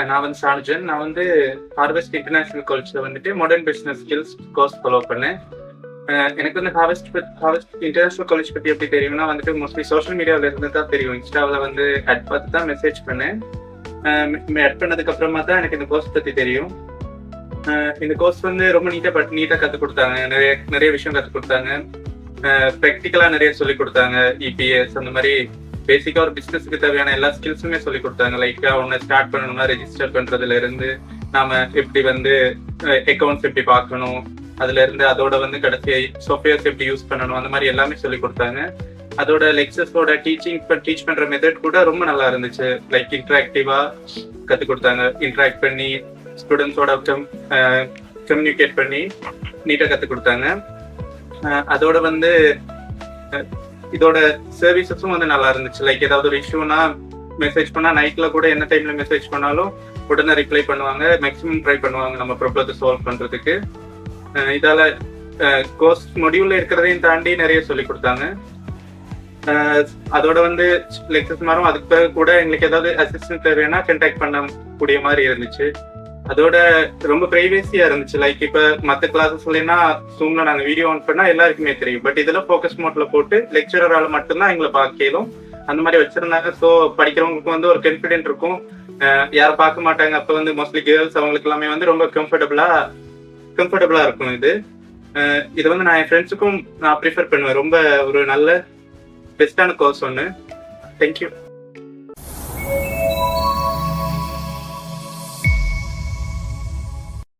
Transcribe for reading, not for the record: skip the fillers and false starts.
நான் வந்து ஷானுஜன். நான் வந்து ஹார்வெஸ்ட் இன்டர்நேஷனல் காலேஜ்ல வந்துட்டு modern business skills course follow பண்ணேன். எனக்கு வந்து ஹார்வெஸ்ட் இன்டர்நேஷனல் காலேஜ் பத்தி எப்படி தெரியும்னா வந்துட்டு மோஸ்ட்லி சோஷியல் மீடியாவில இருந்து தான் தெரியும். இன்ஸ்டாவில் வந்து ஆட் பார்த்து தான் மெசேஜ் பண்ணேன். ஆட் பண்ணதுக்கு அப்புறமா தான் எனக்கு இந்த கோர்ஸ் பத்தி தெரியும். இந்த கோர்ஸ் வந்து ரொம்ப நீட்டா கற்றுக் கொடுத்தாங்க. நிறைய விஷயம் கற்றுக் கொடுத்தாங்க. ப்ராக்டிக்கலா நிறைய சொல்லிக் கொடுத்தாங்க. இபிஎஸ் அந்த மாதிரி பேசிக்கா ஒரு பிசினஸ்க்கு தேவையான எல்லா ஸ்கில்ஸுமே சொல்லி கொடுத்தாங்க. லைக்கா ஒன்னு ஸ்டார்ட் பண்ணணும்னா ரெஜிஸ்டர் பண்றதுல இருந்து நாம எப்படி வந்து அக்கௌண்ட்ஸ் எப்படி பார்க்கணும், அதுல இருந்து அதோட வந்து கடைசி சாஃப்ட்வேர்ஸ் எப்படி யூஸ் பண்ணணும், அந்த மாதிரி எல்லாமே சொல்லி கொடுத்தாங்க. அதோட லெக்சர்ஸோட டீச் பண்ற மெத்தட் கூட ரொம்ப நல்லா இருந்துச்சு. லைக் இன்டராக்டிவா கற்றுக் கொடுத்தாங்க. இன்டராக்ட் பண்ணி ஸ்டூடெண்ட்ஸோட கம்யூனிகேட் பண்ணி நீட்டா கற்றுக் கொடுத்தாங்க. அதோட வந்து இதோட சர்வீசஸும் வந்து நல்லா இருந்துச்சு. லைக் ஏதாவது ஒரு இஷ்யூனா மெசேஜ் பண்ணா நைட்ல கூட என்ன டைம்ல மெசேஜ் பண்ணாலும் உடனே ரிப்ளை பண்ணுவாங்க. மேக்ஸிமம் ட்ரை பண்ணுவாங்க நம்ம ப்ராப்ளத்தை சால்வ் பண்றதுக்கு. இதால கோர்ஸ் மொடியூல்ல இருக்கிறதையும் தாண்டி நிறைய சொல்லி கொடுத்தாங்க. அதோட வந்து லெக்சர்ஸ் மாறும். அதுக்கு பிறகு கூட எங்களுக்கு ஏதாவது அசிஸ்டன்ட் தேவைன்னா கான்டாக்ட் பண்ண கூடிய மாதிரி இருந்துச்சு. அதோட ரொம்ப பிரைவேசியா இருந்துச்சு. லைக் இப்ப மற்ற கிளாஸஸ்லாம் ஜூம்ல நாங்க வீடியோ ஆன் பண்ணா எல்லாருக்குமே தெரியும். பட் இதுல ஃபோக்கஸ் மோட்ல போட்டு லெக்சரரால மட்டும்தான் எங்களை பார்க்கலும் அந்த மாதிரி வச்சிருந்தாங்க. ஸோ படிக்கிறவங்களுக்கு வந்து ஒரு கான்ஃபிடென்ட் இருக்கும். யாரும் பார்க்க மாட்டாங்க. அப்ப வந்து மோஸ்ட்லி கேர்ள்ஸ் அவங்களுக்கு எல்லாமே வந்து ரொம்ப கம்ஃபர்டபுளா இருக்கும். இது வந்து நான் என் ஃப்ரெண்ட்ஸுக்கும் நான் ப்ரிஃபர் பண்ணுவேன். ரொம்ப ஒரு நல்ல பெஸ்டான கோர்ஸ் ஒன்று. தேங்க்யூ.